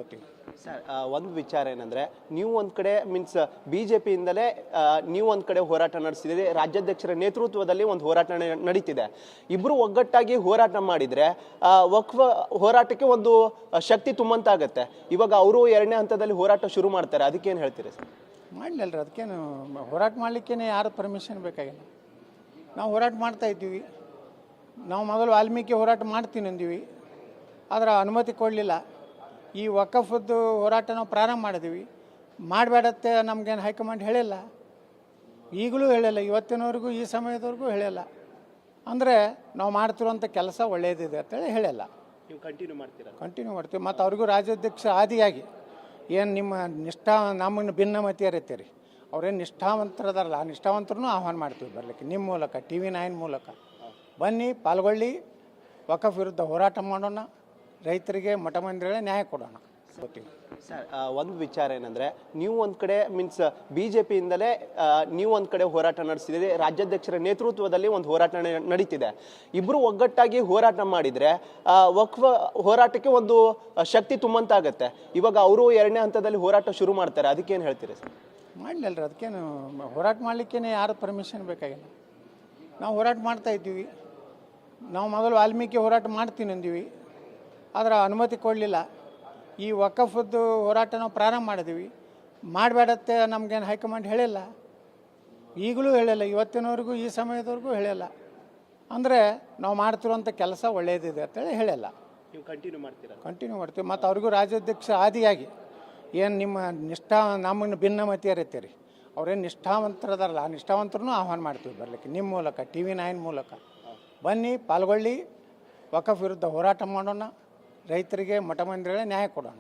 ಹೋಗ್ತೀವಿ ಸರ್. ಒಂದು ವಿಚಾರ ಏನಂದ್ರೆ, ನೀವು ಒಂದ್ ಕಡೆ ಮೀನ್ಸ್ ಬಿಜೆಪಿಯಿಂದಲೇ ನೀವು ಒಂದ್ ಕಡೆ ಹೋರಾಟ ನಡೆಸಿದ್ರೆ, ರಾಜ್ಯಾಧ್ಯಕ್ಷರ ನೇತೃತ್ವದಲ್ಲಿ ಒಂದು ಹೋರಾಟ ನಡೀತಿದೆ. ಇಬ್ರು ಒಗ್ಗಟ್ಟಾಗಿ ಹೋರಾಟ ಮಾಡಿದ್ರೆ ವಕ್ಫ್ ಹೋರಾಟಕ್ಕೆ ಒಂದು ಶಕ್ತಿ ತುಂಬಂತಾಗತ್ತೆ. ಇವಾಗ ಅವರು 2ನೇ ಹಂತದಲ್ಲಿ ಹೋರಾಟ ಶುರು ಮಾಡ್ತಾರೆ, ಅದಕ್ಕೇನು ಹೇಳ್ತೀರಿ ಸರ್? ಮಾಡಲಿಲ್ಲರಿ, ಅದಕ್ಕೇನು ಹೋರಾಟ ಮಾಡಲಿಕ್ಕೇನೆ ಯಾರು ಪರ್ಮಿಷನ್ ಬೇಕಾಗಿಲ್ಲ. ನಾವು ಹೋರಾಟ ಮಾಡ್ತಾ ಇದ್ದೀವಿ. ನಾವು ಮೊದಲು ವಾಲ್ಮೀಕಿ ಹೋರಾಟ ಮಾಡ್ತೀನಿ ಅಂದೀವಿ, ಆದರೆ ಅನುಮತಿ ಕೊಡಲಿಲ್ಲ. ಈ ವಕಫದ್ದು ಹೋರಾಟ ನಾವು ಪ್ರಾರಂಭ ಮಾಡಿದ್ದೀವಿ. ಮಾಡಬೇಡತ್ತೆ ನಮಗೇನು ಹೈಕಮಾಂಡ್ ಹೇಳಿಲ್ಲ, ಈಗಲೂ ಹೇಳಿಲ್ಲ, ಇವತ್ತಿನವರೆಗೂ ಈ ಸಮಯದವರೆಗೂ ಹೇಳಿಲ್ಲ. ಅಂದರೆ ನಾವು ಮಾಡ್ತಿರುವಂಥ ಕೆಲಸ ಒಳ್ಳೆಯದಿದೆ ಅಂತೇಳಿ ಹೇಳಿಲ್ಲ. ನೀವು ಕಂಟಿನ್ಯೂ ಮಾಡ್ತೀವಿ. ಮತ್ತು ಅವ್ರಿಗೂ ರಾಜ್ಯಾಧ್ಯಕ್ಷ ಆದಿಯಾಗಿ ಏನು ನಿಮ್ಮ ನಮ್ಮನ್ನು ಭಿನ್ನಮತಿಯರು ಇರ್ತೀರಿ, ಅವ್ರೇನು ನಿಷ್ಠಾವಂತರದಾರಲ್ಲ, ಆ ನಿಷ್ಠಾವಂತರನ್ನು ಆಹ್ವಾನ ಮಾಡ್ತೀವಿ ಬರಲಿಕ್ಕೆ. ನಿಮ್ಮ ಮೂಲಕ, TV9 ಮೂಲಕ ಬನ್ನಿ, ಪಾಲ್ಗೊಳ್ಳಿ, ವಕಫ್ ವಿರುದ್ಧ ಹೋರಾಟ ಮಾಡೋಣ, ರೈತರಿಗೆ ಮಠ ಮಂದಿರಗಳೇ ನ್ಯಾಯ ಕೊಡೋಣ. ಸರ್, ಒಂದು ವಿಚಾರ ಏನಂದ್ರೆ, ನೀವು ಒಂದ್ ಕಡೆ ಮೀನ್ಸ್ ಬಿಜೆಪಿಯಿಂದಲೇ ನೀವು ಒಂದ್ ಕಡೆ ಹೋರಾಟ ನಡೆಸಿದ್ರೆ, ರಾಜ್ಯಾಧ್ಯಕ್ಷರ ನೇತೃತ್ವದಲ್ಲಿ ಒಂದು ಹೋರಾಟ ನಡೀತಿದೆ. ಇಬ್ರು ಒಗ್ಗಟ್ಟಾಗಿ ಹೋರಾಟ ಮಾಡಿದ್ರೆ ವಕ್ಫ್ ಹೋರಾಟಕ್ಕೆ ಒಂದು ಶಕ್ತಿ ತುಂಬಂತಾಗತ್ತೆ. ಇವಾಗ ಅವರು 2ನೇ ಹಂತದಲ್ಲಿ ಹೋರಾಟ ಶುರು ಮಾಡ್ತಾರೆ, ಅದಕ್ಕೇನು ಹೇಳ್ತೀರಿ ಸರ್? ಮಾಡಲಿಲ್ಲರಿ, ಅದಕ್ಕೇನು ಹೋರಾಟ ಮಾಡಲಿಕ್ಕೇನೆ ಯಾರು ಪರ್ಮಿಷನ್ ಬೇಕಾಗಿಲ್ಲ. ನಾವು ಹೋರಾಟ ಮಾಡ್ತಾ ಇದ್ದೀವಿ. ನಾವು ಮೊದಲು ವಾಲ್ಮೀಕಿ ಹೋರಾಟ ಮಾಡ್ತೀನಿ ಅಂದೀವಿ, ಆದರೆ ಅನುಮತಿ ಕೊಡಲಿಲ್ಲ. ಈ ವಕಫದ್ದು ಹೋರಾಟ ನಾವು ಪ್ರಾರಂಭ ಮಾಡಿದ್ದೀವಿ. ಮಾಡಬೇಡತ್ತೆ ನಮಗೇನು ಹೈಕಮಾಂಡ್ ಹೇಳಿಲ್ಲ, ಈಗಲೂ ಹೇಳಿಲ್ಲ, ಇವತ್ತಿನವರೆಗೂ ಈ ಸಮಯದವರೆಗೂ ಹೇಳಿಲ್ಲ. ಅಂದರೆ ನಾವು ಮಾಡ್ತಿರುವಂಥ ಕೆಲಸ ಒಳ್ಳೆಯದಿದೆ ಅಂತೇಳಿ ಹೇಳಿಲ್ಲ. ನೀವು ಕಂಟಿನ್ಯೂ ಮಾಡ್ತೀವಿ. ಮತ್ತು ಅವ್ರಿಗೂ ರಾಜ್ಯಾಧ್ಯಕ್ಷ ಆದಿಯಾಗಿ ಏನು ನಿಮ್ಮ ನಮ್ಮನ್ನು ಭಿನ್ನಮತಿಯರು ಇರ್ತೀರಿ, ಅವ್ರೇನು ನಿಷ್ಠಾವಂತರದಾರಲ್ಲ, ಆ ನಿಷ್ಠಾವಂತರನ್ನು ಆಹ್ವಾನ ಮಾಡ್ತೀವಿ ಬರಲಿಕ್ಕೆ. ನಿಮ್ಮ ಮೂಲಕ, TV9 ಮೂಲಕ ಬನ್ನಿ, ಪಾಲ್ಗೊಳ್ಳಿ, ವಕಫ್ ವಿರುದ್ಧ ಹೋರಾಟ ಮಾಡೋಣ, ರೈತರಿಗೆ ಮಠ ಮಂದಿರಗಳೇ ನ್ಯಾಯ ಕೊಡೋಣ.